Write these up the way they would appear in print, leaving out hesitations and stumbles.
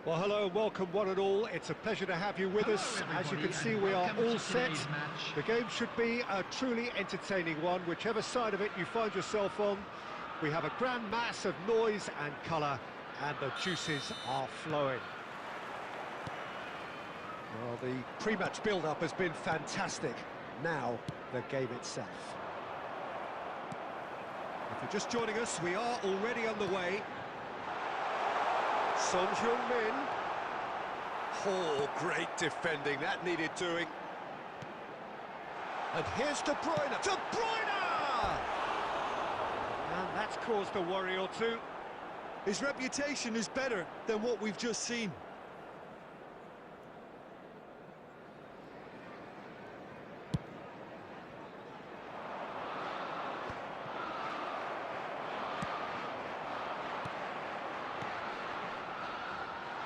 Well, hello and welcome one and all. It's a pleasure to have you with us. As you can see, we are all set. The game should be a truly entertaining one, whichever side of it you find yourself on. We have a grand mass of noise and colour, and the juices are flowing. Well, the pre-match build-up has been fantastic. Now, the game itself. If you're just joining us, we are already underway. Son Heung-min. Oh, great defending, that needed doing. And here's De Bruyne. De Bruyne! And that's caused a worry or two. His reputation is better than what we've just seen.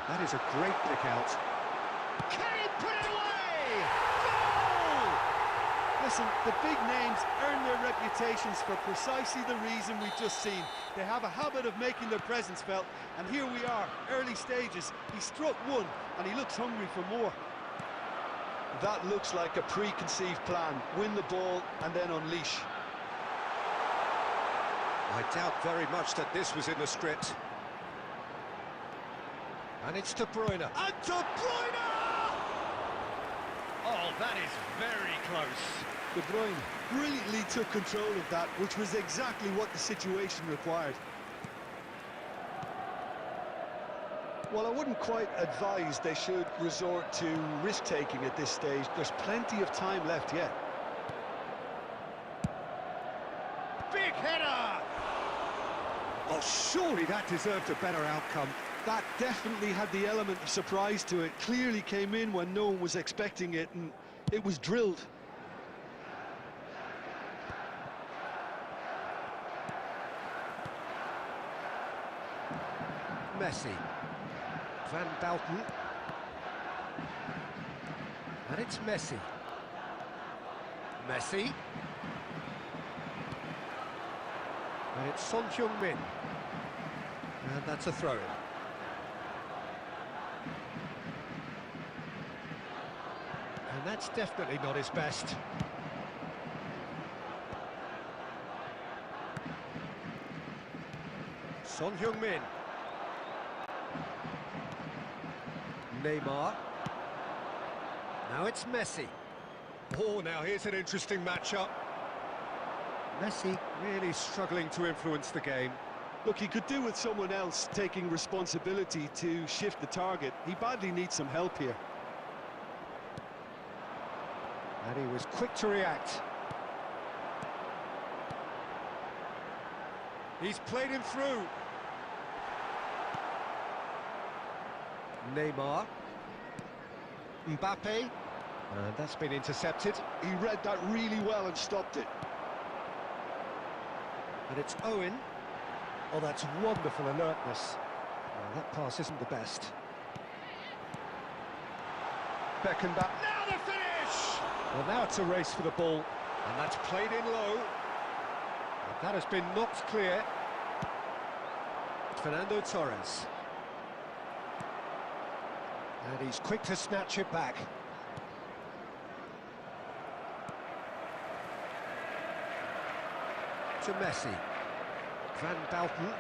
That is a great pick out. Can he put it away? Goal! Listen, the big names earn their reputations for precisely the reason we've just seen. They have a habit of making their presence felt, and here we are, early stages. He struck one, and he looks hungry for more. That looks like a preconceived plan. Win the ball, and then unleash. I doubt very much that this was in the script. And it's De Bruyne. And De Bruyne! Oh, that is very close. De Bruyne brilliantly took control of that, which was exactly what the situation required. Well, I wouldn't quite advise they should resort to risk-taking at this stage. There's plenty of time left yet. Big header! Oh, surely that deserved a better outcome. That definitely had the element of surprise to it. Clearly came in when no one was expecting it, and it was drilled. Messi. Van Bauten. And it's Messi. Messi. And it's Son Heung-min. And that's a throw-in. And that's definitely not his best. Son Heung-min. Neymar. Now it's Messi. Oh, now here's an interesting matchup. Messi really struggling to influence the game. Look, he could do with someone else taking responsibility to shift the target. He badly needs some help here. And he was quick to react. He's played him through. Neymar. Mbappe. And that's been intercepted. He read that really well and stopped it. And it's Owen. Oh, that's wonderful alertness. Well, that pass isn't the best. Beckenbauer. Now the finish! Well, now it's a race for the ball, and that's played in low. And that has been knocked clear. Fernando Torres. And he's quick to snatch it back. To Messi. Van Bauten.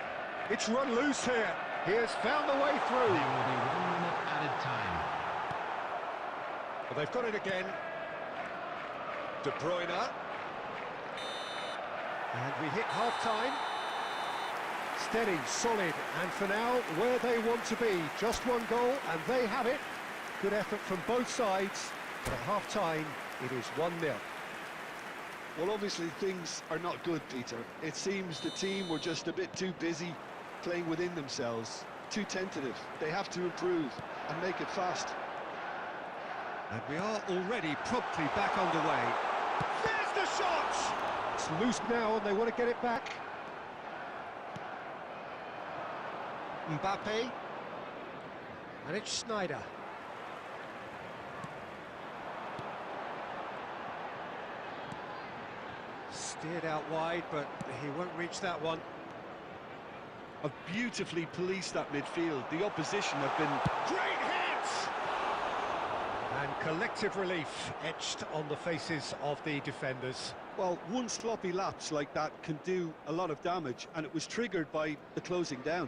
It's run loose here. He has found the way through. There will be 1 minute added time. Well, they've got it again. De Bruyne. And we hit half-time. Steady, solid, and for now, where they want to be. Just one goal, and they have it. Good effort from both sides, but at half-time, it is 1-0. Well, obviously things are not good, Peter. It seems the team were just a bit too busy playing within themselves, too tentative. They have to improve and make it fast. And we are already promptly back underway. There's the shot! It's loose now, and they want to get it back. Mbappe. And it's Schneider. Steered out wide, but he won't reach that one. have beautifully policed that midfield. The opposition have been... Great hit! And collective relief etched on the faces of the defenders. Well, one sloppy lapse like that can do a lot of damage, and it was triggered by the closing down.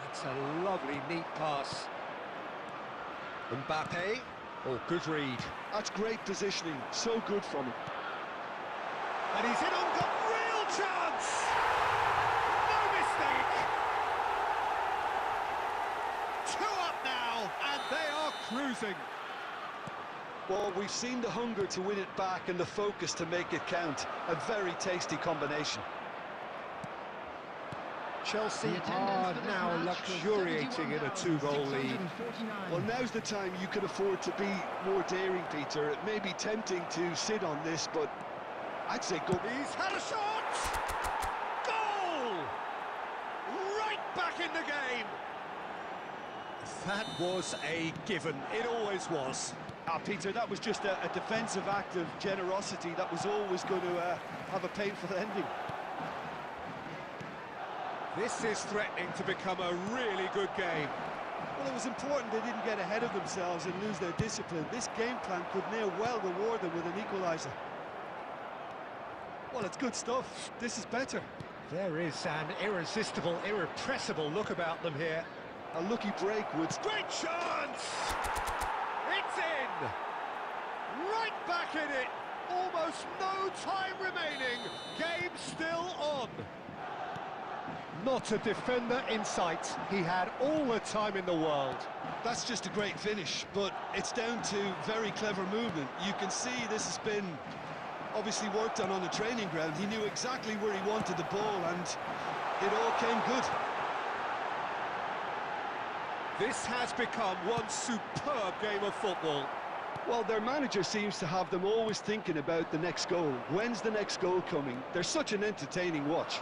That's a lovely, neat pass. Mbappe. Oh, good read. That's great positioning, so good from him. And he's in on the real chance! No mistake! 2 up now, and they are cruising. Well, we've seen the hunger to win it back and the focus to make it count. A very tasty combination. Chelsea are now luxuriating in a 2-goal lead. Well, now's the time you can afford to be more daring, Peter. It may be tempting to sit on this, but I'd say go. He's had a shot! Goal! Right back in the game! That was a given. It always was. Peter, that was just a defensive act of generosity that was always going to have a painful ending. This is threatening to become a really good game. Well, it was important they didn't get ahead of themselves and lose their discipline. This game plan could near well reward them with an equaliser. Well, it's good stuff. This is better. There is an irresistible, irrepressible look about them here. A lucky break would... Great chance! It's in! Right back in it! Almost no time remaining. Game still on. Not a defender in sight. He had all the time in the world. That's just a great finish, but it's down to very clever movement. You can see this has been obviously worked on the training ground. He knew exactly where he wanted the ball, and it all came good. This has become one superb game of football. Well, their manager seems to have them always thinking about the next goal. When's the next goal coming? They're such an entertaining watch.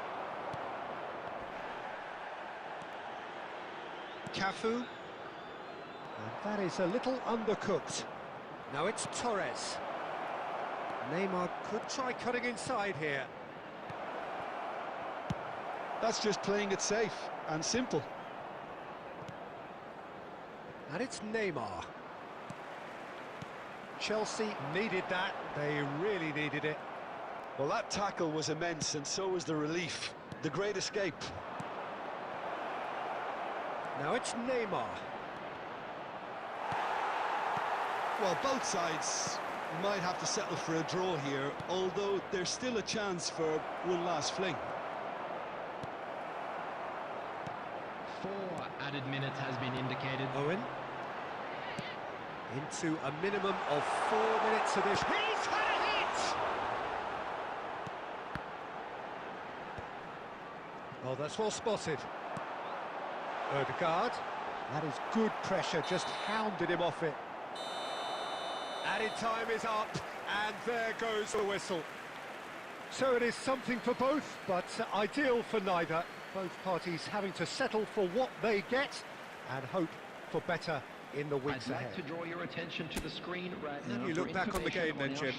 Cafu. And that is a little undercooked. Now it's Torres. Neymar could try cutting inside here. That's just playing it safe and simple. And it's Neymar. Chelsea needed that. They really needed it. Well, that tackle was immense, and so was the relief. The great escape. Now it's Neymar. Well, both sides might have to settle for a draw here, although there's still a chance for one last fling. 4 added minutes has been indicated. Owen. Into a minimum of 4 minutes of this. He's had a hit! Oh, that's well spotted. Odegaard. That is good pressure, just hounded him off it. Added time is up, and there goes the whistle. So it is something for both, but ideal for neither. Both parties having to settle for what they get and hope for better in the weeks ahead. I'd like to draw your attention to the screen right now. You look back on the game then, Jim.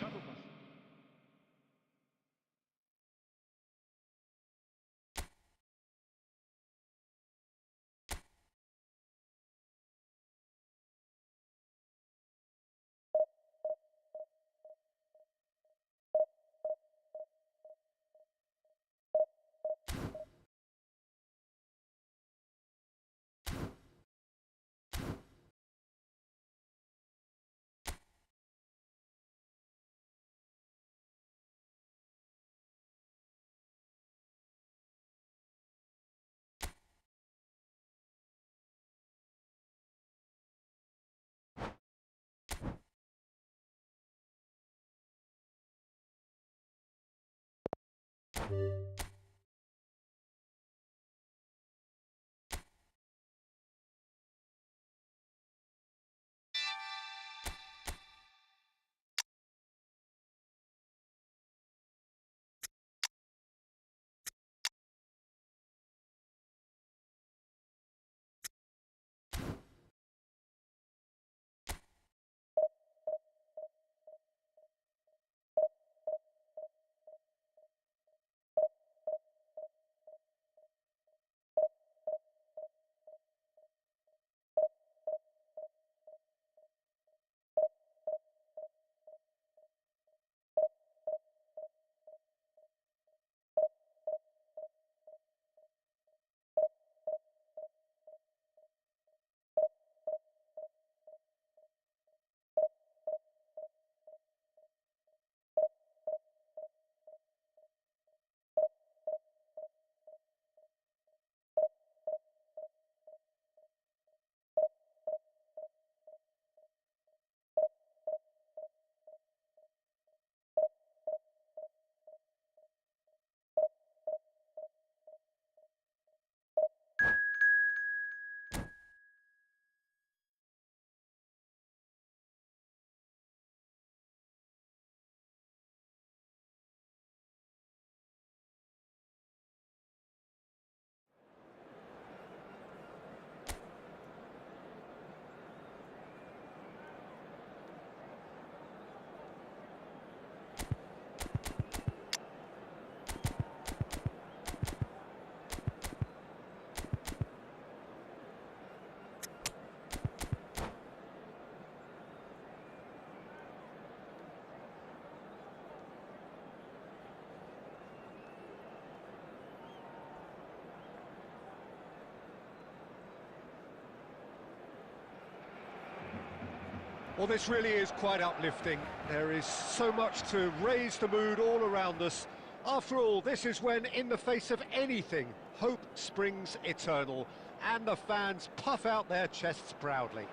Well, this really is quite uplifting. There is so much to raise the mood all around us. After all, this is when, in the face of anything, hope springs eternal, and the fans puff out their chests proudly.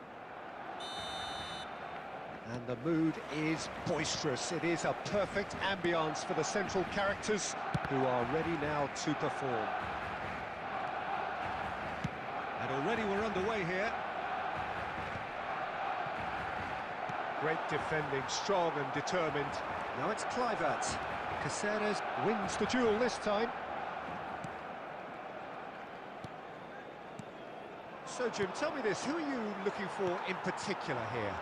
And the mood is boisterous. It is a perfect ambience for the central characters, who are ready now to perform. And already we're underway here. Great defending, strong and determined. Now it's Kluivert. Caceres wins the duel this time. So, Jim, tell me this, who are you looking for in particular here?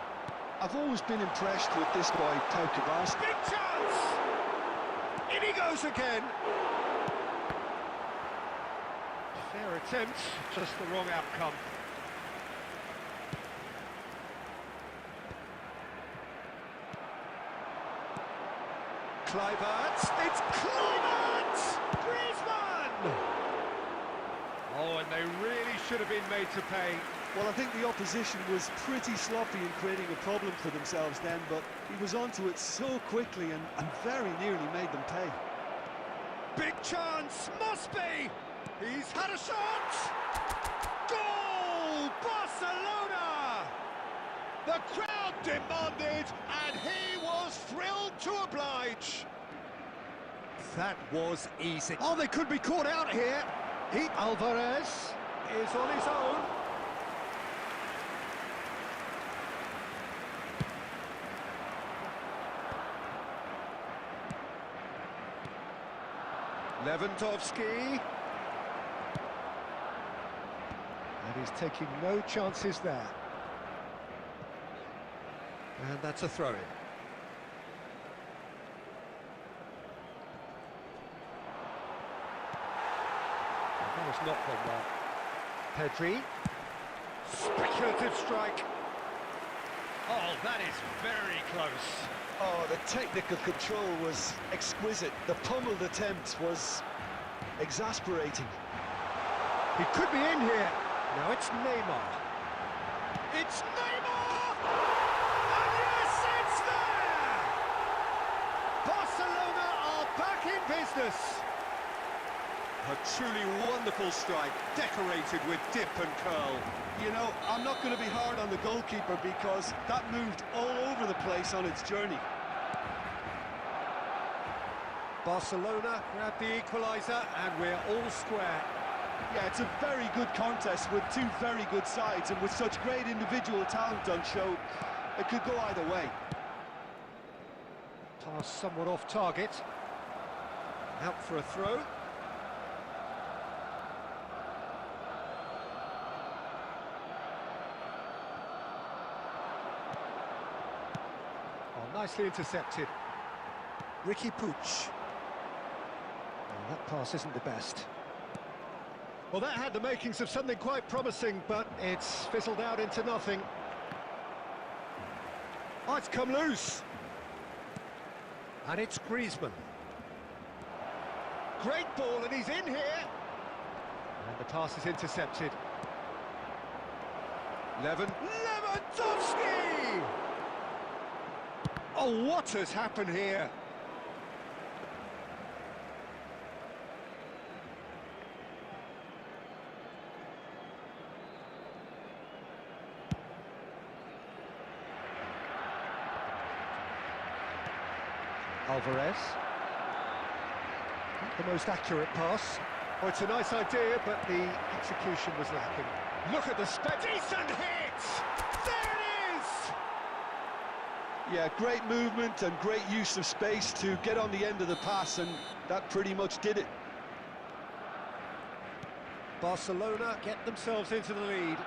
I've always been impressed with this guy, Pau Cubarsí. Big chance! In he goes again. Fair attempt, just the wrong outcome. Kluivert, it's Kluivert! Griezmann! Oh, and they really should have been made to pay. Well, I think the opposition was pretty sloppy in creating a problem for themselves then, but he was onto it so quickly and very nearly made them pay. Big chance, must be! He's had a shot! Goal! Barcelona! The crowd demanded, and he was thrilled to oblige. That was easy. Oh, they could be caught out here. Alvarez is on his own. Lewandowski. And he's taking no chances there. And that's a throw-in. That was not gone well. Pedri. Speculative strike. Oh, that is very close. Oh, the technical control was exquisite. The pummeled attempt was exasperating. He could be in here. Now it's Neymar. It's Neymar! And yes, it's there! Barcelona are back in business. A truly wonderful strike, decorated with dip and curl. You know, I'm not going to be hard on the goalkeeper because that moved all over the place on its journey. Barcelona grab the equaliser and we're all square. Yeah, it's a very good contest with two very good sides, and with such great individual talent on show, it could go either way. Pass somewhat off target. Out for a throw. Oh, nicely intercepted. Ricky Puig. Oh, that pass isn't the best. Well, that had the makings of something quite promising, but it's fizzled out into nothing. Oh, it's come loose. And it's Griezmann. Great ball, and he's in here. And the pass is intercepted. Lewandowski! Oh, what has happened here? Alvarez. Not the most accurate pass. Oh, it's a nice idea, but the execution was lacking. Look at the decent hit! There it is! Yeah, great movement and great use of space to get on the end of the pass, and that pretty much did it. Barcelona get themselves into the lead.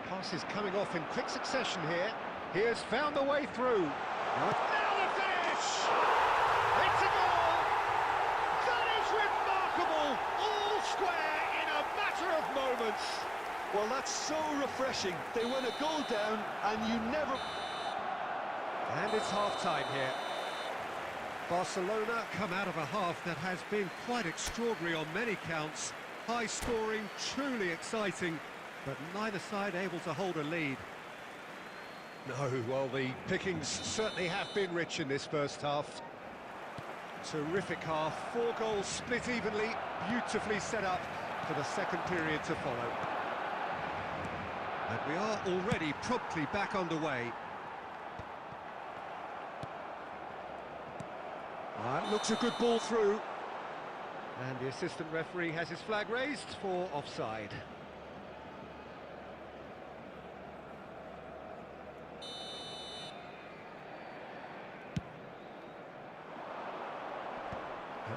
Pass is coming off in quick succession here. He has found the way through. Now the finish! It's a goal! That is remarkable! All square in a matter of moments. Well, that's so refreshing. They win a goal down, and you never... And it's half-time here. Barcelona come out of a half that has been quite extraordinary on many counts. High-scoring, truly exciting, but neither side able to hold a lead. No, well, the pickings certainly have been rich in this first half. Terrific half, 4 goals split evenly, beautifully set up for the second period to follow. And we are already promptly back underway. Looks a good ball through. And the assistant referee has his flag raised for offside.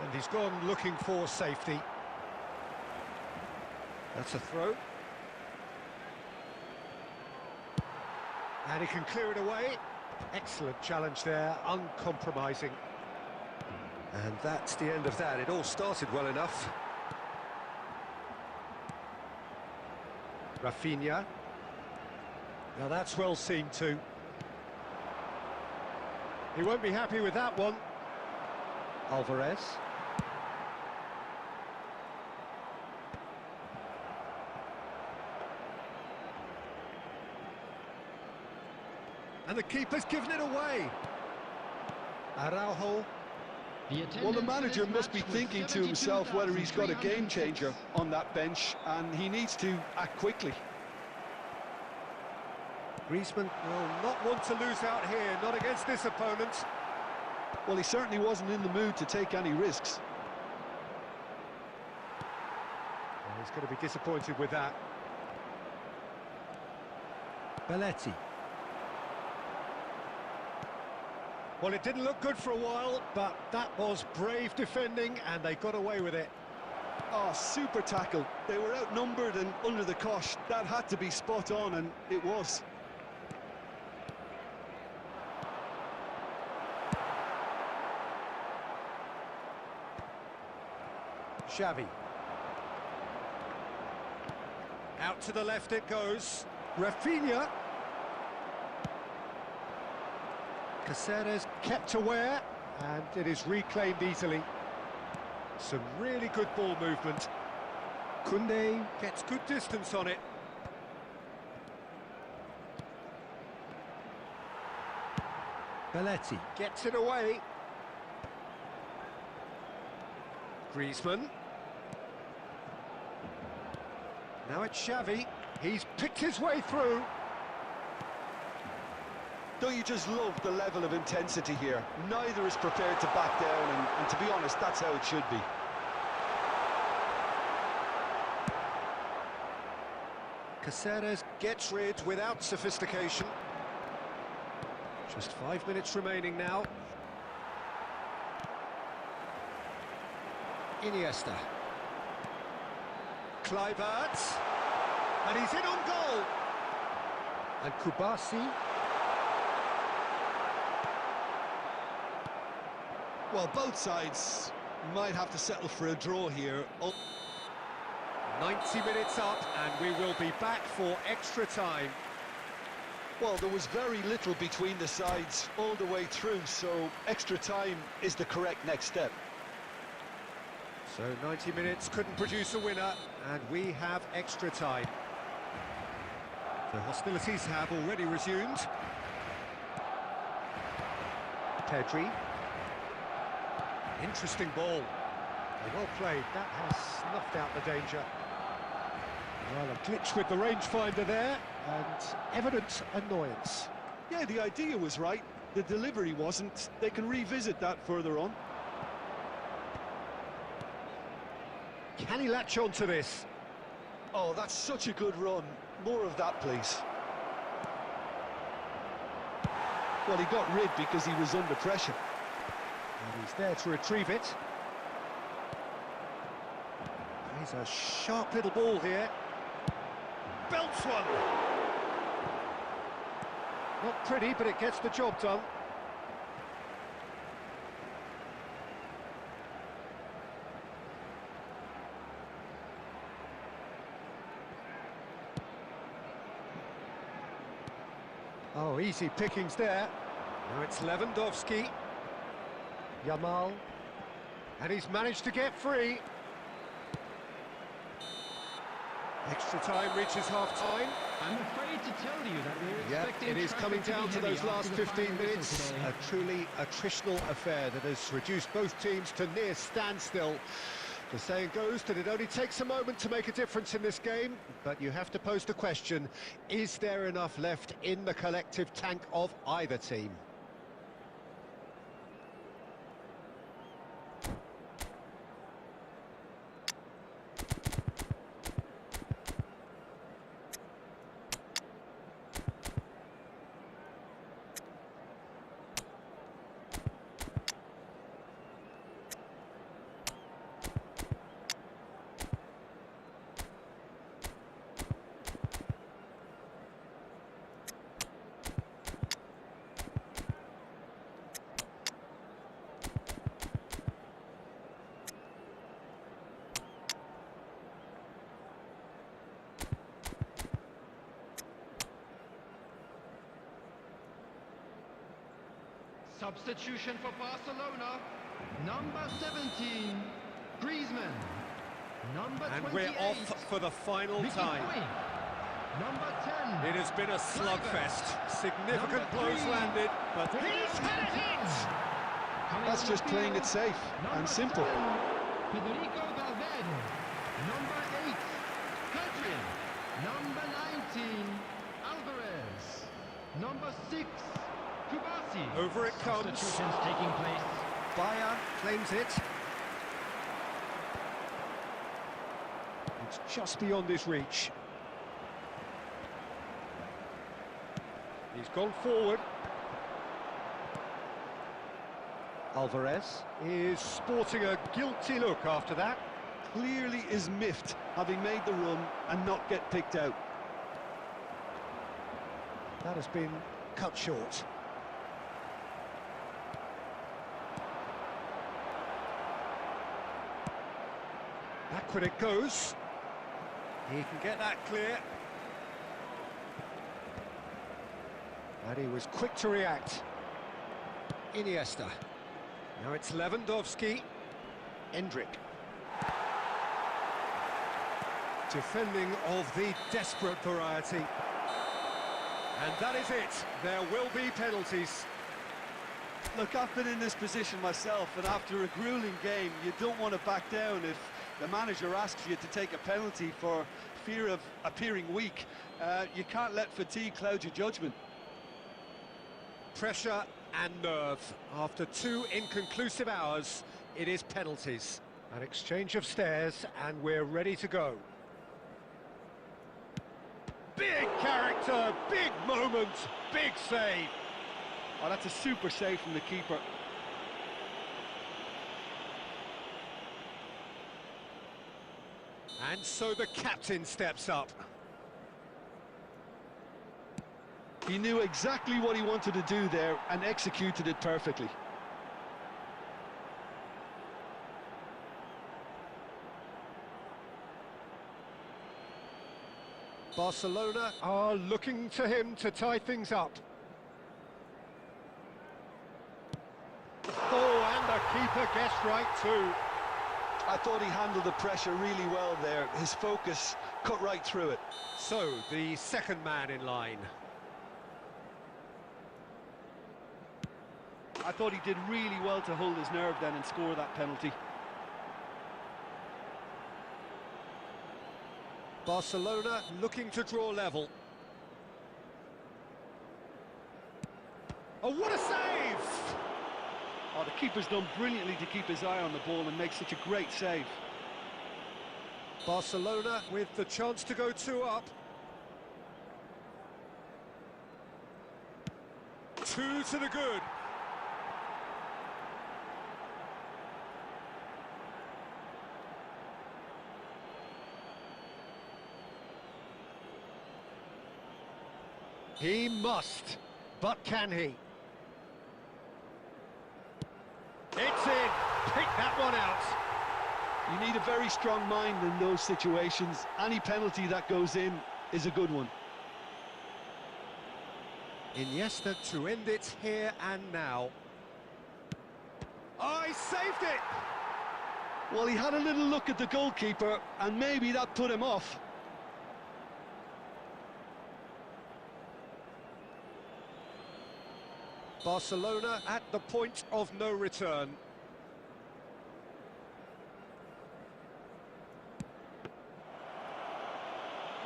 And he's gone looking for safety. That's a throw. And he can clear it away. Excellent challenge there, uncompromising. And that's the end of that. It all started well enough. Rafinha. Now that's well seen too. He won't be happy with that one. Alvarez. And the keeper's given it away. Araujo. Well, the manager must be thinking to himself whether he's got a game changer on that bench, and he needs to act quickly. Griezmann will not want to lose out here, not against this opponent. Well, he certainly wasn't in the mood to take any risks. Well, he's going to be disappointed with that. Belletti. Well, it didn't look good for a while, but that was brave defending, and they got away with it. Oh, super tackle. They were outnumbered and under the cosh. That had to be spot on, and it was. Xavi. Out to the left it goes. Rafinha. Caceres kept aware, and it is reclaimed easily. Some really good ball movement. Koundé gets good distance on it. Belletti gets it away. Griezmann. Now it's Xavi. He's picked his way through. Don't you just love the level of intensity here? Neither is prepared to back down, and to be honest, that's how it should be. Caceres gets rid without sophistication. Just 5 minutes remaining now. Iniesta. Kluivert. And he's in on goal. And Kubasi. Well, both sides might have to settle for a draw here. 90 minutes up, and we will be back for extra time. Well, there was very little between the sides all the way through, so extra time is the correct next step. So 90 minutes couldn't produce a winner, and we have extra time. The hostilities have already resumed. Pedri. Interesting ball. Well played. That has snuffed out the danger. Well, a glitch with the rangefinder there, and evident annoyance. Yeah, the idea was right. The delivery wasn't. They can revisit that further on. Can he latch on to this? Oh, that's such a good run. More of that, please. Well, he got rid because he was under pressure. And he's there to retrieve it. He's a sharp little ball here. Belts one! Not pretty, but it gets the job done. Oh, easy pickings there. Now it's Lewandowski. Yamal. And he's managed to get free. Extra time reaches half-time. I'm afraid to tell you that we're Yeah, expecting it is traffic coming to be down to heavy those after last the 15 final whistle minutes. today. A truly attritional affair that has reduced both teams to near standstill. The saying goes that it only takes a moment to make a difference in this game, but you have to pose the question, is there enough left in the collective tank of either team? Substitution for Barcelona. Number 17, Griezmann. Number And 28, we're off for the final Ricky time. Puig. Number 10. It has been a slugfest. Significant Number blows 3. landed, but He's had it! Coming That's on just the playing field, it safe number and simple. 7, Federico Valverde. Number 8, Pedri. Number 19, Alvarez. Number 6, Kubasi. over it comes. Substitutions taking place. Bayer claims it. It's just beyond his reach. He's gone forward. Alvarez is sporting a guilty look after that. Clearly is miffed, having made the run and not get picked out. That has been cut short. Back when it goes. He can get that clear. And he was quick to react. Iniesta. Now it's Lewandowski. Endrick. Defending of the desperate variety. And that is it. There will be penalties. Look, I've been in this position myself, and after a grueling game, you don't want to back down if the manager asks you to take a penalty for fear of appearing weak. You can't let fatigue cloud your judgment. Pressure and nerve. After 2 inconclusive hours, it is penalties. An exchange of stares, and we're ready to go. Big character, big moment, big save. Oh, that's a super save from the keeper. And so the captain steps up. He knew exactly what he wanted to do there and executed it perfectly. Barcelona are looking to him to tie things up. Oh, and the keeper guessed right too. I thought he handled the pressure really well there. His focus cut right through it. So, the second man in line. I thought he did really well to hold his nerve then and score that penalty. Barcelona looking to draw level. Oh, what a save! Oh, the keeper's done brilliantly to keep his eye on the ball and make such a great save. Barcelona with the chance to go 2 up. 2 to the good. He must, but can he? It's in. Pick that one out. You need a very strong mind in those situations. Any penalty that goes in is a good one. Iniesta to end it here and now. Oh, he saved it! Well, he had a little look at the goalkeeper, and maybe that put him off. Barcelona at the point of no return.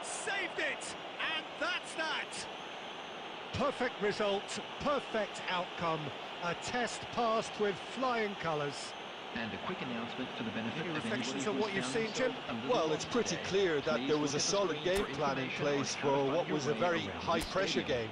Saved it! And that's that! Perfect result, perfect outcome. A test passed with flying colours. And a quick announcement for the benefit Any of reflections anybody on what who's you've found seen, Jim? themselves a little Well, it's lost pretty today. clear that Please there was look a at the solid screen game for plan in information place on how to for find what your was a way very around this high-pressure stadium. game.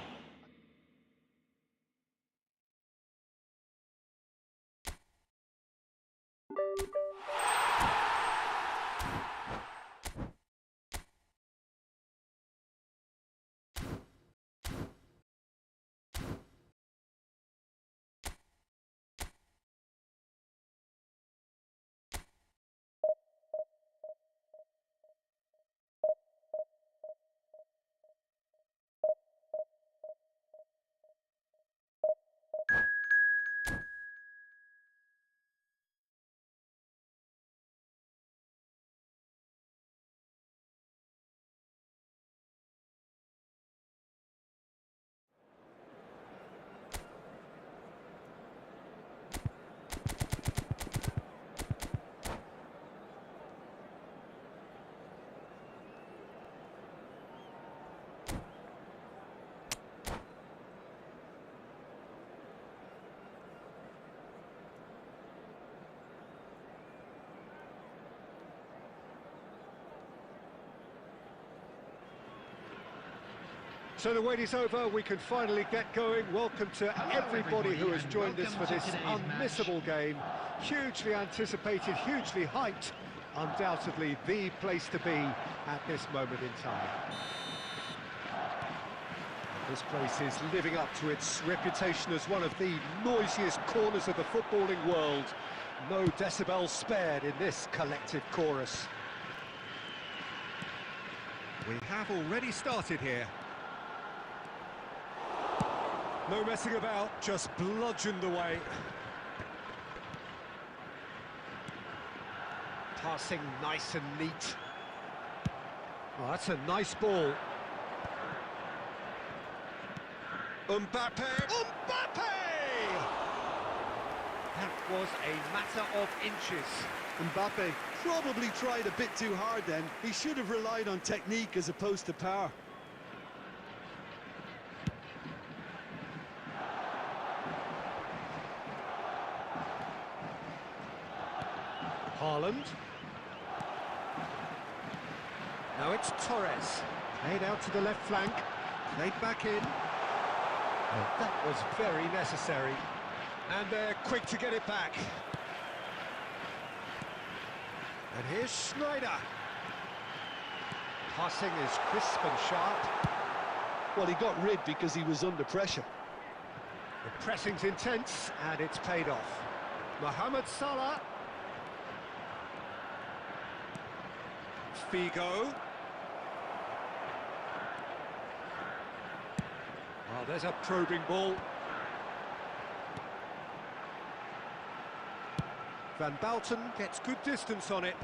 So the wait is over, we can finally get going. Welcome to everybody who has joined us for this unmissable game. Hugely anticipated, hugely hyped. Undoubtedly the place to be at this moment in time. This place is living up to its reputation as one of the noisiest corners of the footballing world. No decibels spared in this collective chorus. We have already started here. No messing about, just bludgeoned away. Passing nice and neat. Oh, that's a nice ball. Mbappe! Mbappe! That was a matter of inches. Mbappe probably tried a bit too hard then. He should have relied on technique as opposed to power. Haaland. Now it's Torres. Played out to the left flank. Played back in. Oh, that was very necessary. And they're quick to get it back. And here's Schneider. Passing is crisp and sharp. Well, he got rid because he was under pressure. The pressing's intense, and it's paid off. Mohamed Salah. Figo. Oh, there's a probing ball. Van Bouten gets good distance on it.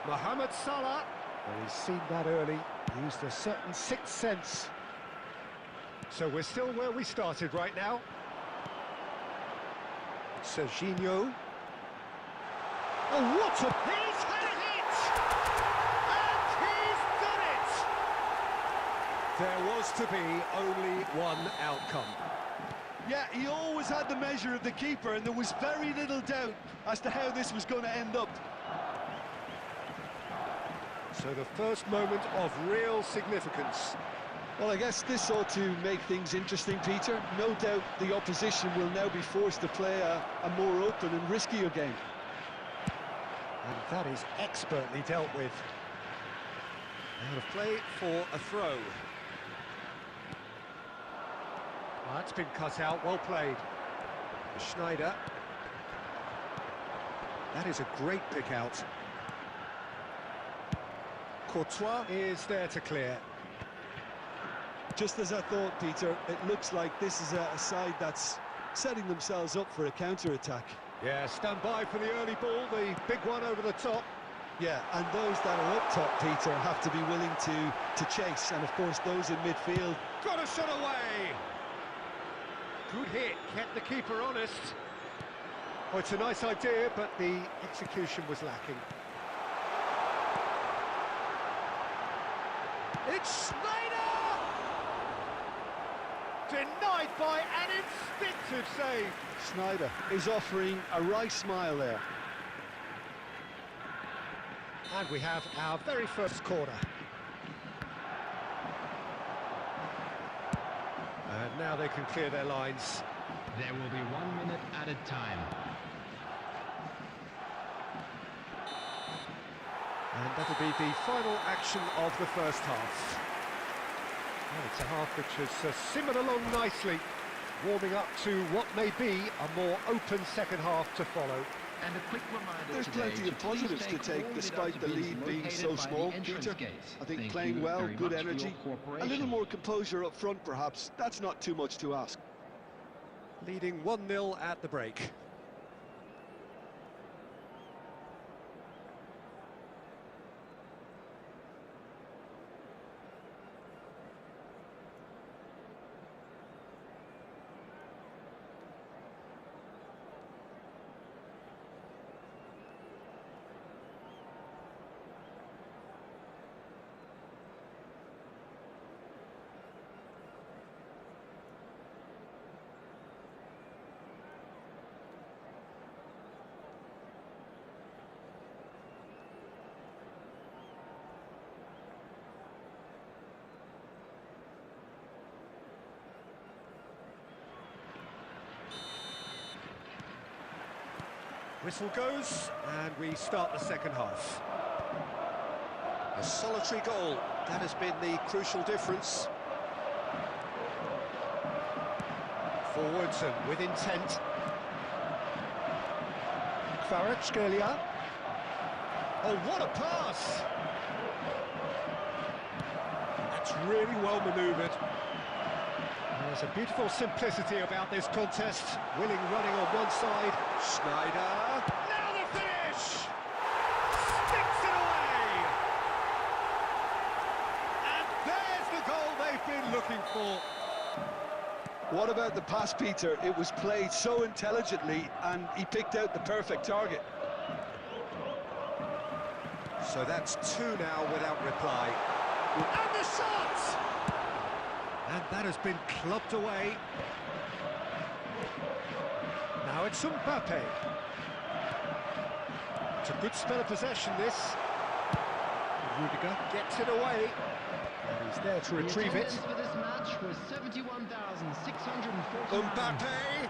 Mohamed Salah. Well, he's seen that early. Used a certain sixth sense. So we're still where we started right now. Serginho. Oh, what a... He's had a hit! And he's done it! There was to be only one outcome. Yeah, he always had the measure of the keeper, and there was very little doubt as to how this was going to end up. So the first moment of real significance. Well, I guess this ought to make things interesting, Peter. No doubt the opposition will now be forced to play a more open and riskier game. And that is expertly dealt with. Out of play for a throw. Well, that's been cut out, well played. Schneider. That is a great pick out. Courtois is there to clear. Just as I thought, Peter, it looks like this is a side that's setting themselves up for a counter-attack. Yeah, stand by for the early ball, the big one over the top. Yeah, and those that are up top, Peter, have to be willing to chase. And, of course, those in midfield. Got a shot away! Good hit, kept the keeper honest. Oh, it's a nice idea, but the execution was lacking. It's Schneider! Denied by an instinctive save. Schneider is offering a right smile there. And we have our very first corner. And now they can clear their lines. There will be 1 minute added time. And that'll be the final action of the first half. Well, it's a half which has simmered along nicely, warming up to what may be a more open second half to follow. And a quick reminder There's today plenty of to please positives stay to take coordinated despite the after being lead being located so by the small, entrance Peter. gates. I think Thank playing you well, very good much for your energy, a little cooperation. more composure up front perhaps. That's not too much to ask. Leading 1-0 at the break. Whistle goes, and we start the second half. A solitary goal, that has been the crucial difference. Forwards and with intent. Kvaratskhelia. Oh, what a pass! That's really well manoeuvred. There's a beautiful simplicity about this contest. Willing running on one side. Schneider. Now the finish! Sticks it away! And there's the goal they've been looking for. What about the pass, Peter? It was played so intelligently and he picked out the perfect target. So that's two now without reply. And the shot! And that has been clubbed away. Now it's Mbappe. It's a good spell of possession, this. Rudiger gets it away. And he's there to retrieve it. For this match was 71,640. Mbappe!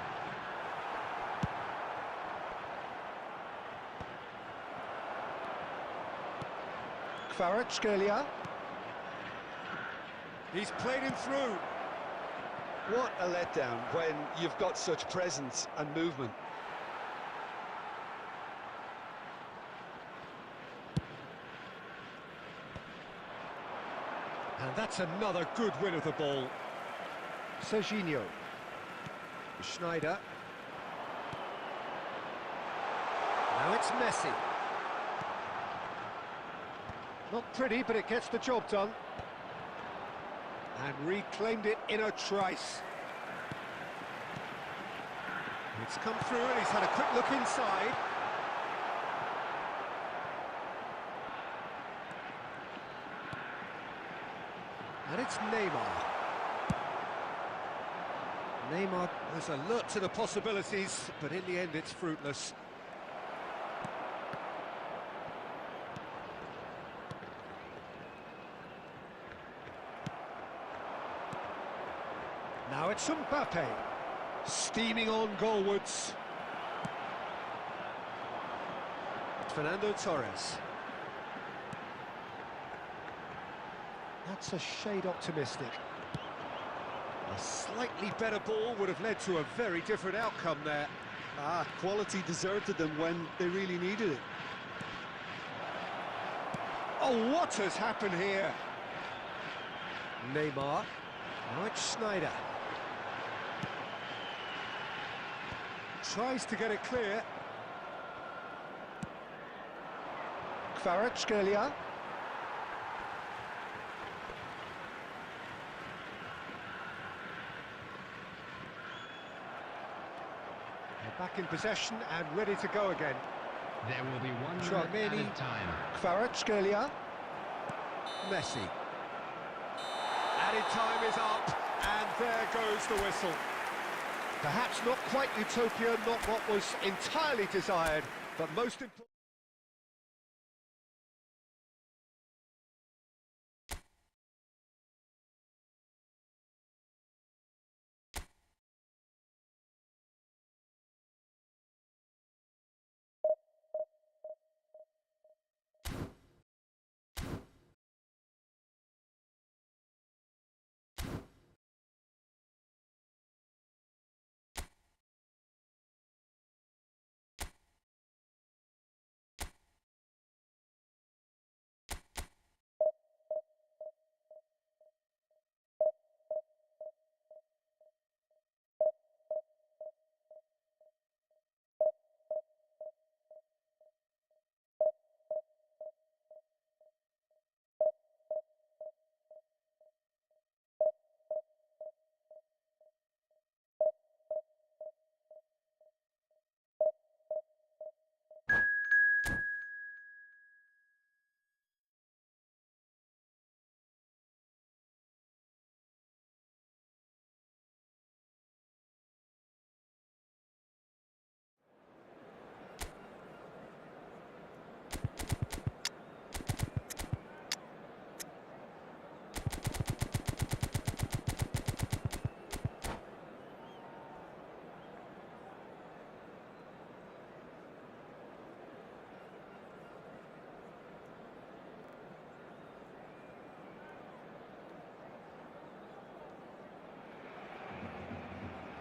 Kvaratskhelia. He's played him through. What a letdown when you've got such presence and movement. And that's another good win of the ball. Serginho. Schneider. Now it's Messi. Not pretty, but it gets the job done. And reclaimed it in a trice. It's come through and he's had a quick look inside. And it's Neymar. Neymar was alert to the possibilities, but in the end it's fruitless. Now it's Mbappe, steaming on goalwards. Fernando Torres. That's a shade optimistic. A slightly better ball would have led to a very different outcome there. Quality deserted them when they really needed it. Oh, what has happened here? Neymar. Now it's Schneider. Tries to get it clear. Kvaratskhelia. Back in possession and ready to go again. There will be 1 minute added time. Kvaratskhelia. Messi. Added time is up, and there goes the whistle. Perhaps not quite utopia, not what was entirely desired, but most important.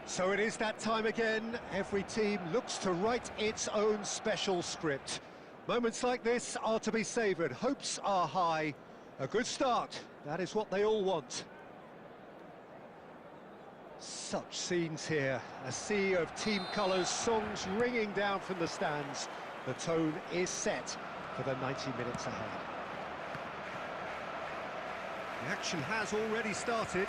So it is that time again. Every team looks to write its own special script. Moments like this are to be savoured. Hopes are high. A good start. That is what they all want. Such scenes here. A sea of team colours, songs ringing down from the stands. The tone is set for the 90 minutes ahead. The action has already started.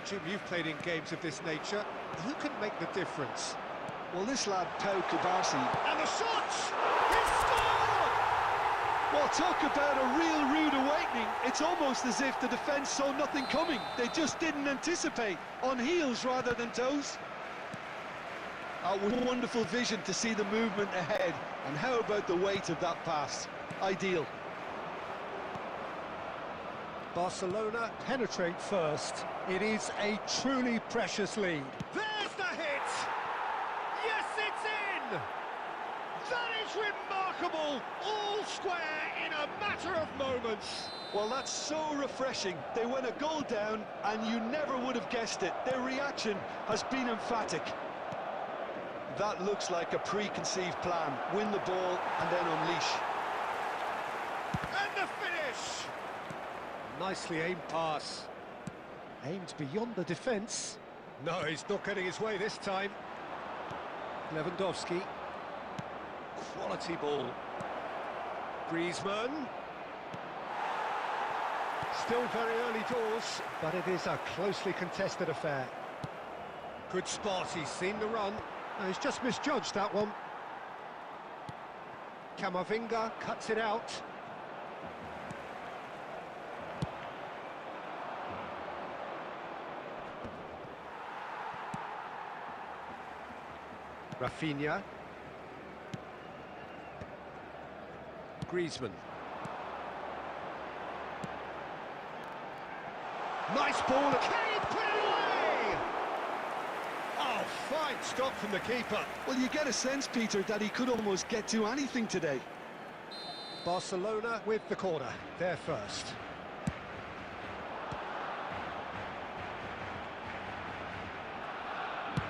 Jim, you've played in games of this nature. Who can make the difference? Well, this lad, Pau Kubasi. And the shot! He scored! Well, talk about a real rude awakening. It's almost as if the defence saw nothing coming. They just didn't anticipate, on heels rather than toes. Wonderful vision to see the movement ahead. And how about the weight of that pass? Ideal. Barcelona penetrate first. It is a truly precious lead. There's the hit! Yes, it's in! That is remarkable! All square in a matter of moments. Well, that's so refreshing. They went a goal down, and you never would have guessed it. Their reaction has been emphatic. That looks like a preconceived plan. Win the ball and then unleash. And the finish! Nicely aimed pass. Aimed beyond the defence. No, he's not getting his way this time. Lewandowski. Quality ball. Griezmann. Still very early doors, but it is a closely contested affair. Good spot, he's seen the run. No, he's just misjudged that one. Camavinga cuts it out. Rafinha. Griezmann. Nice ball. Can he put it away? Oh, fine stop from the keeper. Well, you get a sense, Peter, that he could almost get to anything today. Barcelona with the corner. They're first.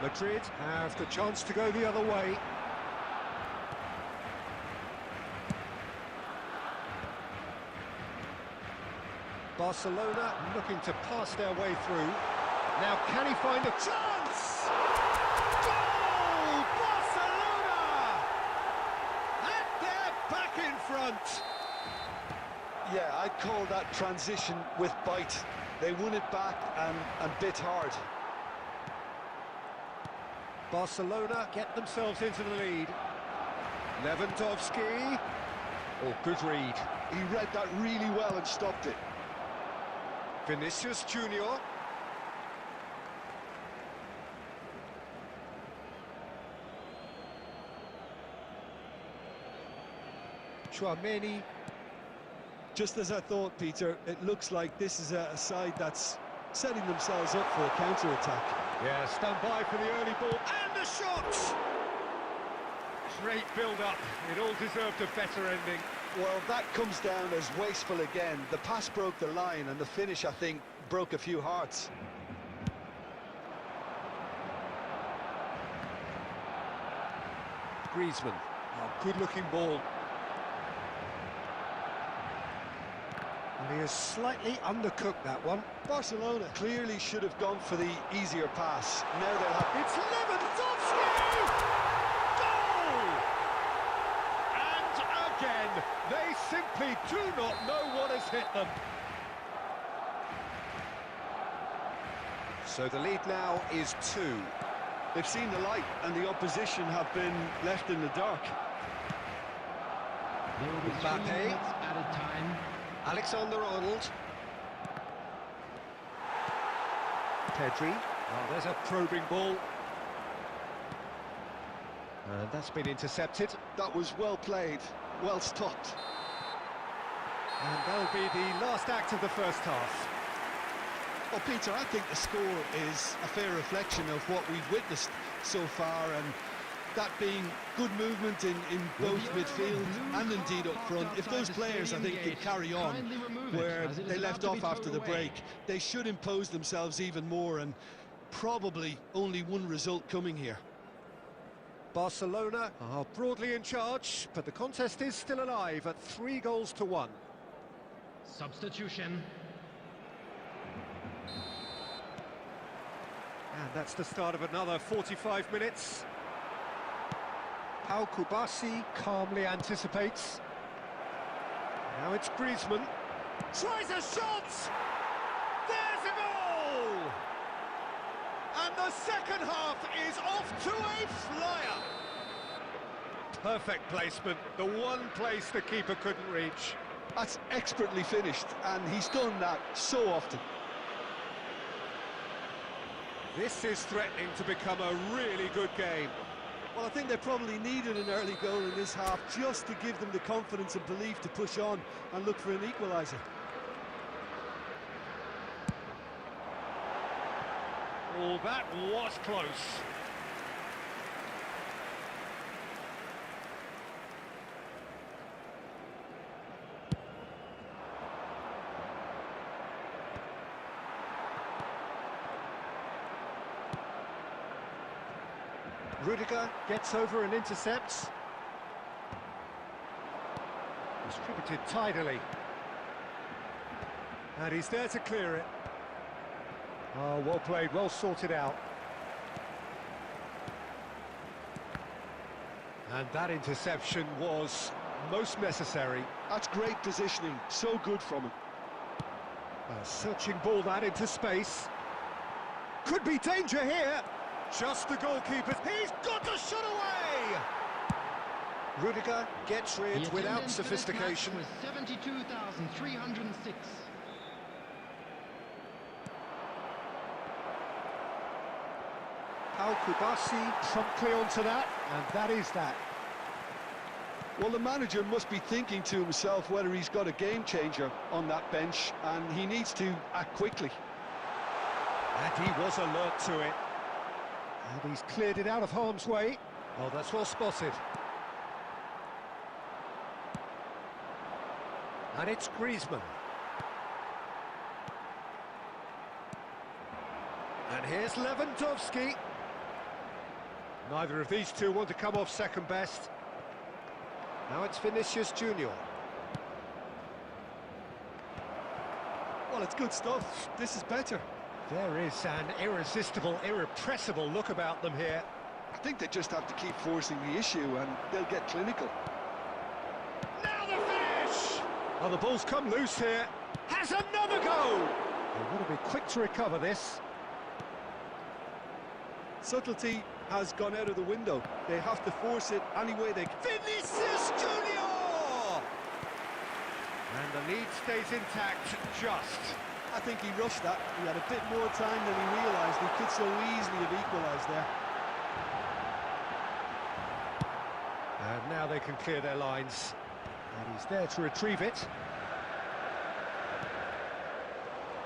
Madrid have the chance to go the other way. Barcelona looking to pass their way through. Now can he find a chance? Goal! Barcelona! And they're back in front. Yeah, I'd call that transition with bite. They won it back and bit hard. Barcelona get themselves into the lead. Lewandowski. Oh, good read. He read that really well and stopped it. Vinicius Junior. Chouameni. Just as I thought, Peter, it looks like this is a side that's setting themselves up for a counter-attack. Yeah, stand by for the early ball, and a shot! Great build-up, it all deserved a better ending. Well, that comes down as wasteful again. The pass broke the line, and the finish, I think, broke a few hearts. Griezmann, oh, good-looking ball. And he has slightly undercooked that one. Barcelona clearly should have gone for the easier pass. Now they'll have... It's Lewandowski! Goal! And again, they simply do not know what has hit them. So the lead now is 2. They've seen the light, and the opposition have been left in the dark. There will be 3 Mbappe. minutes added time. Alexander-Arnold. Pedri. Oh, there's a probing ball. And that's been intercepted. That was well played, well stopped. And that'll be the last act of the first half. Well, Peter, I think the score is a fair reflection of what we've witnessed so far, and that being good movement in both midfield and indeed up front. If those players, I think, could carry on where they left off after the break, they should impose themselves even more, and probably only one result coming here. Barcelona are broadly in charge, but the contest is still alive at 3-1. Substitution. And that's the start of another 45 minutes. Pau Kubasi calmly anticipates. Now it's Griezmann. Tries a shot! There's a goal! And the second half is off to a flyer. Perfect placement, the one place the keeper couldn't reach. That's expertly finished, and he's done that so often. This is threatening to become a really good game. Well, I think they probably needed an early goal in this half just to give them the confidence and belief to push on and look for an equaliser. Oh, that was close. Rudiger gets over and intercepts. Distributed tidily. And he's there to clear it. Oh, well played, well sorted out. And that interception was most necessary. That's great positioning, so good from him. A searching ball that into space. Could be danger here. Just the goalkeeper. He's got the shot away! Rudiger gets rid without sophistication. Was 72,306. Pau Kubasi promptly onto that, and that is that. Well, the manager must be thinking to himself whether he's got a game changer on that bench, and he needs to act quickly. And he was alert to it. And he's cleared it out of harm's way. Oh, that's well spotted. And it's Griezmann. And here's Lewandowski. Neither of these two want to come off second best. Now it's Vinicius Junior. Well, it's good stuff. This is better. There is an irresistible, irrepressible look about them here. I think they just have to keep forcing the issue and they'll get clinical. Now the finish! Oh, the ball's come loose here. Has another go! They want to be quick to recover this. Subtlety has gone out of the window. They have to force it any way they can. Vinicius Junior! And the lead stays intact, just. I think he rushed that. He had a bit more time than he realised. He could so easily have equalised there. And now they can clear their lines. And he's there to retrieve it.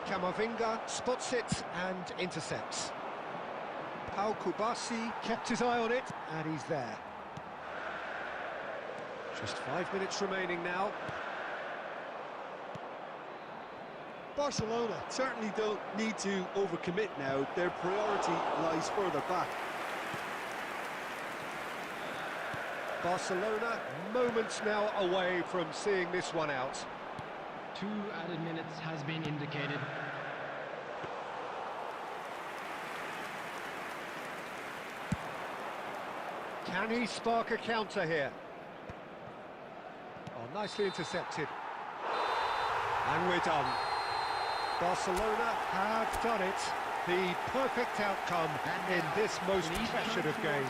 Camavinga spots it and intercepts. Pau Kubasi kept his eye on it, and he's there. Just 5 minutes remaining now. Barcelona certainly don't need to overcommit now. Their priority lies further back. Barcelona moments now away from seeing this one out. 2 added minutes has been indicated. Can he spark a counter here? Oh, nicely intercepted. And we're done. Barcelona have done it. The perfect outcome in this most pressured of games.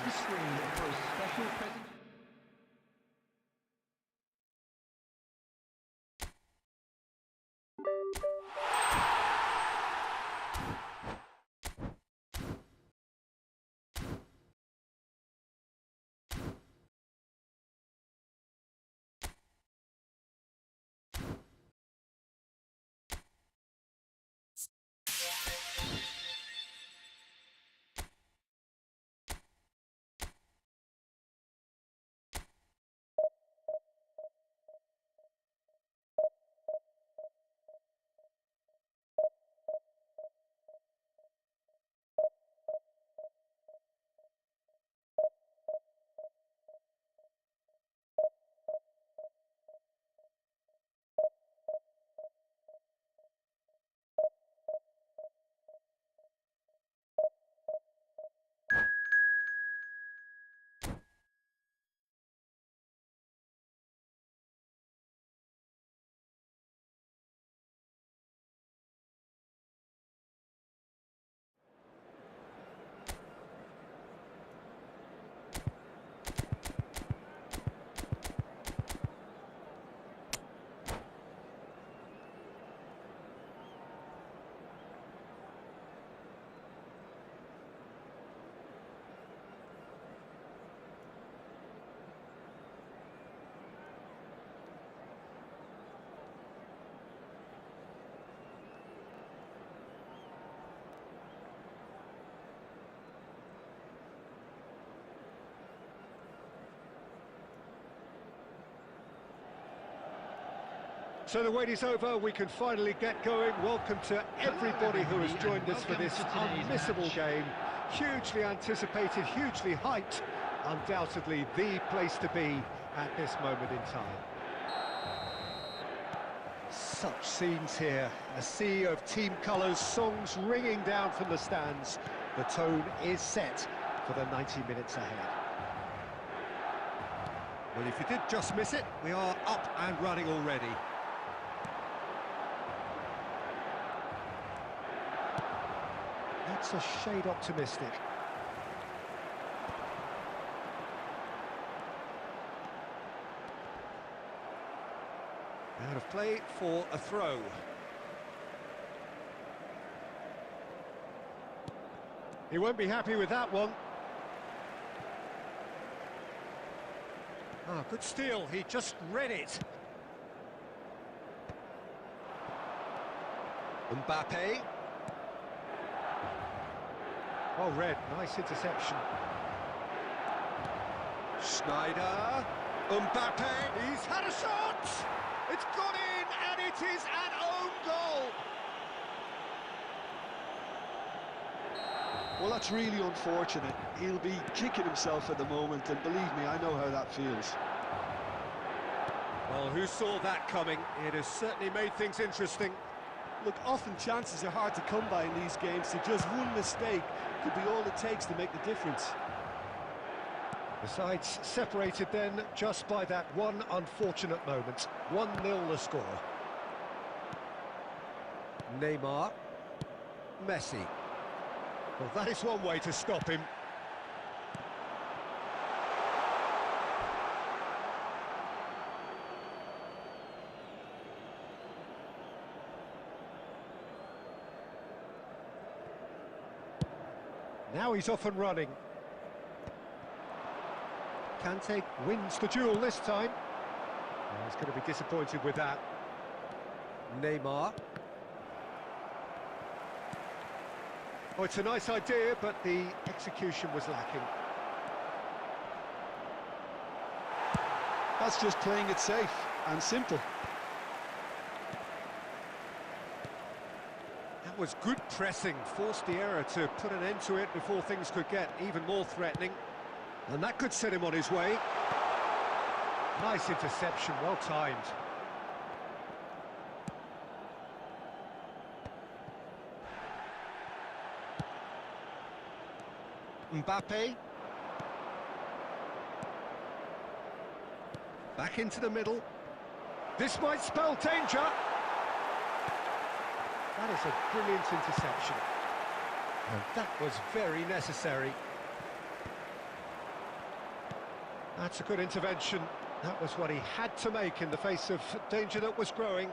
So the wait is over, we can finally get going. Welcome to everybody who has joined us for this unmissable game. Hugely anticipated, hugely hyped. Undoubtedly the place to be at this moment in time. Such scenes here, a sea of team colours, songs ringing down from the stands. The tone is set for the 90 minutes ahead. Well, if you did just miss it, we are up and running already. That's a shade optimistic. Out of play for a throw. He won't be happy with that one. Ah, good steal, he just read it. Mbappe. Well read, nice interception. Schneider. Mbappe, he's had a shot! It's gone in, and it is an own goal! Well, that's really unfortunate. He'll be kicking himself at the moment, and believe me, I know how that feels. Well, who saw that coming? It has certainly made things interesting. Look, often chances are hard to come by in these games, so just one mistake could be all it takes to make the difference. The sides separated then just by that one unfortunate moment. 1-0 the score. Neymar. Messi. Well, that is one way to stop him. Now he's off and running. Kante wins the duel this time. He's going to be disappointed with that. Neymar. Oh, it's a nice idea, but the execution was lacking. That's just playing it safe and simple. That was good pressing, forced the error to put an end to it before things could get even more threatening. And that could set him on his way. Nice interception, well timed. Mbappe. Back into the middle. This might spell danger. That is a brilliant interception. And that was very necessary. That's a good intervention. That was what he had to make in the face of danger that was growing.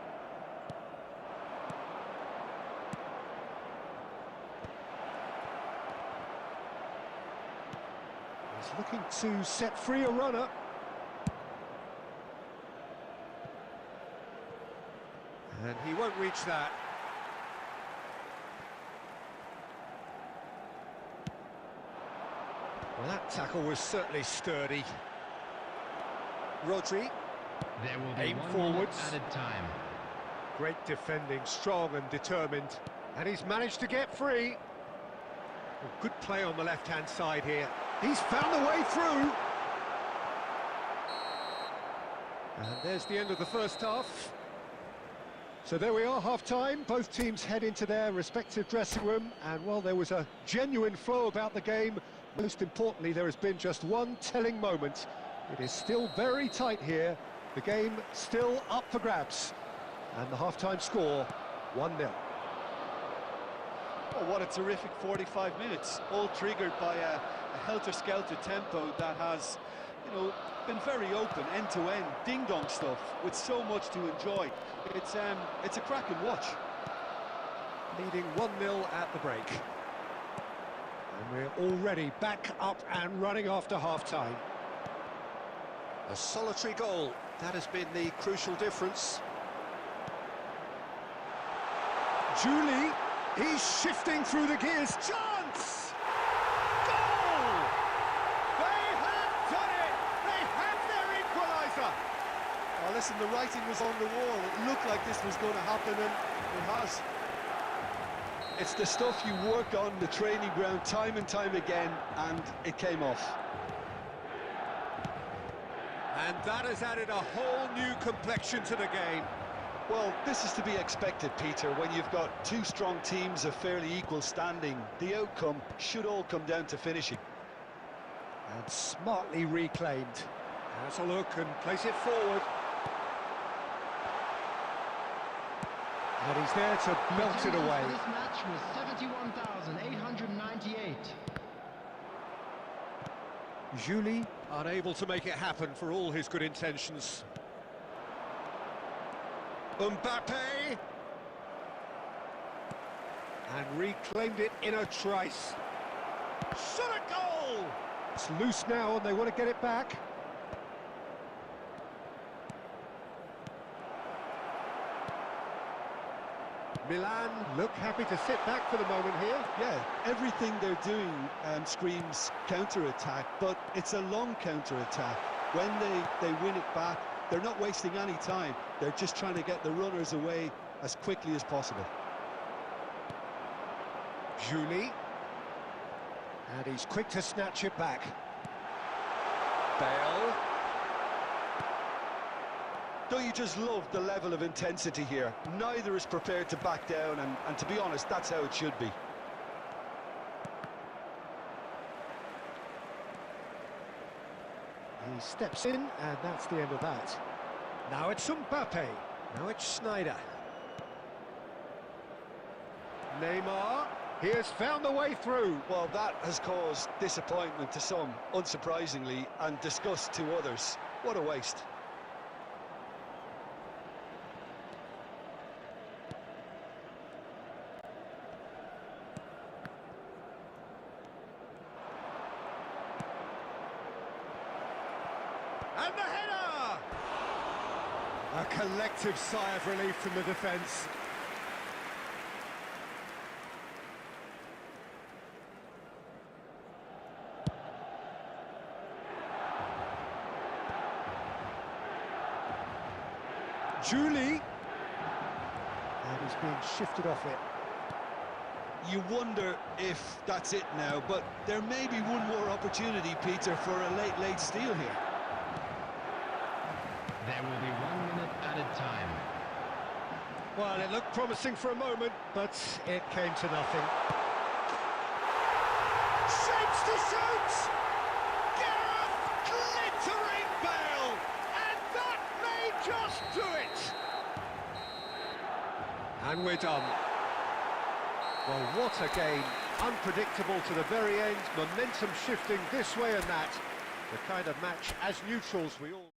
He's looking to set free a runner. And he won't reach that. Well, that tackle was certainly sturdy. Rodri. There will be Aim 1 minute forwards. added time. Great defending, strong and determined. And he's managed to get free. Well, good play on the left-hand side here. He's found the way through. And there's the end of the first half. So there we are, half-time. Both teams head into their respective dressing room. And while there was a genuine flow about the game, most importantly, there has been just one telling moment. It is still very tight here. The game still up for grabs. And the half-time score, 1-0. Oh, what a terrific 45 minutes, all triggered by a helter-skelter tempo that has, you know, been very open, end-to-end, ding-dong stuff, with so much to enjoy. It's a cracking watch. Leading 1-0 at the break. And we're already back up and running after half-time. A solitary goal, that has been the crucial difference. Julie, he's shifting through the gears. Chance! Goal! They have done it! They have their equaliser! Oh, listen, the writing was on the wall. It looked like this was going to happen, and it has. It's the stuff you work on the training ground time and time again, and it came off. And that has added a whole new complexion to the game. Well, this is to be expected, Peter, when you've got two strong teams of fairly equal standing. The outcome should all come down to finishing. And smartly reclaimed. Has a look and place it forward. And he's there to melt it away. This match was 71,898. Julie unable to make it happen for all his good intentions. Mbappe! And reclaimed it in a trice. Shot a goal! It's loose now and they want to get it back. Milan look happy to sit back for the moment here. Yeah, everything they're doing screams counter-attack, but it's a long counter-attack. When they win it back, they're not wasting any time. They're just trying to get the runners away as quickly as possible. Julie. And he's quick to snatch it back. Bale. Don't you just love the level of intensity here? Neither is prepared to back down, and to be honest, that's how it should be. He steps in, and that's the end of that. Now it's Mbappe. Now it's Snyder. Neymar. He has found the way through. Well, that has caused disappointment to some, unsurprisingly, and disgust to others. What a waste. And the header! A collective sigh of relief from the defence. Julie. And he's being shifted off it. You wonder if that's it now, but there may be one more opportunity, Peter, for a late steal here. There will be 1 minute added time. Well, it looked promising for a moment, but it came to nothing. Shapes to shoot! Gareth, glittering Bale! And that may just do it! And we're done. Well, what a game. Unpredictable to the very end, momentum shifting this way and that. The kind of match, as neutrals, we all...